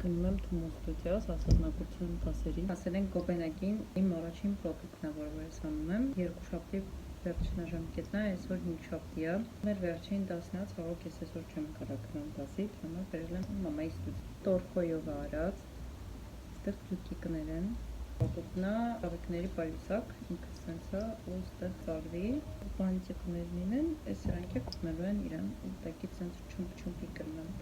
գնում եմ Թումո ստուդիա, ասացնակություն դասերի։ Ասել են Կոպենհագին իմ առաջին պրոդուկտն է, որը ես անում եմ։ Երկուշաբթի վերջնաժամկետն է, այսօր հինգշաբթի է։ Մեր վերջին դասն է, ցավոք ես այսօր չեմ կարող գնալ դասի, համար բերել եմ մամայի ստուդիա։ Տորֆոյով արած, այստեղ ծուկիկներ են։ Պրոդուկտն է աղիքների պայուսակ, ինքը սենց է, ու այստեղ ծաղրի, բանտիկներն են, այս սրանքը կուտնելու են իրան, ուտակից սենց չումպի կրնան։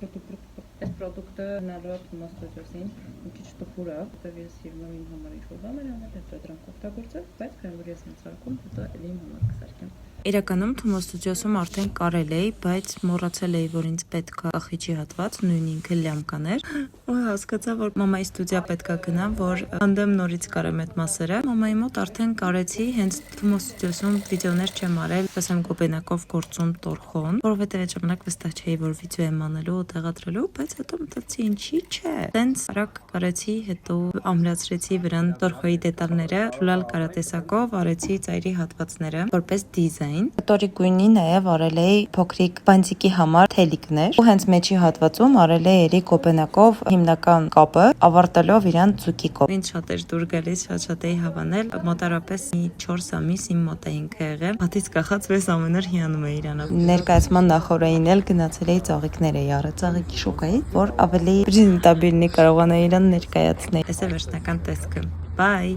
Այս պրոդուկտը գնալու է Թումո ստուդիոսին, մի քիչ տխուր է, որտեղ ես սիրում եմ իմ համար ինչ-որ բաներ անել, հետո դրանք օգտագործել, բայց քանի որ ես ինձ սարքում, հետո էլի իմ համար կսարքեմ։ Իրականում Թումո ստուդիոսում արդեն կարել էի, բայց մոռացել էի, որ ինձ պետք է կախիճի հատված, նույն ինքը լյամկաներ, ու հասկացա, որ մամայի ստուդիա պետք է գնամ, որ անդեմ նորից կարեմ այդ մասերը։ Մամայի մոտ արդեն կարեցի, հենց Թումո ստուդիոսում վիդեոներ չեմ արել, ասեմ Կոպենհագով գործում Տորխոն, որովհետև այդ ժամանակ վստահ չէի, որ վիդեո եմ անելու ու տեղադրելու, բայց հետո մտածի ինչի՞ չէ։ Տենց արագ կարեցի, հետո ամրացրեցի վրան Տորխոյի դետալները, շուլալ կարատեսակով արեցի ծայրի հատվածները, որպես դիզայն։ Տորի գույնի նաև արել էի փոքրիկ բանտիկի համար թելիկներ, ու հենց մեջի հատվածում արել էի էլի Կոպենհագով հիմնական կապը, ավարտելով իրան ծուկիկով։ Ինչ շատ էր դուր գալիս, շատ էի հավանել, մոտարապես մի 4 ամիս իմ մոտ է ինքը եղել։ Հատից կախած վես ամեն օր հիանում էի իրան։ Ներկայացման նախօրեին էլ գնացել էի ծաղիկներ էի արել ծաղիկի շուկայի, որ ավելի պրեզենտաբիլնի կարողանայի իրան ներկայացնել։ Այս է վերջնական տեսքը։ Bye։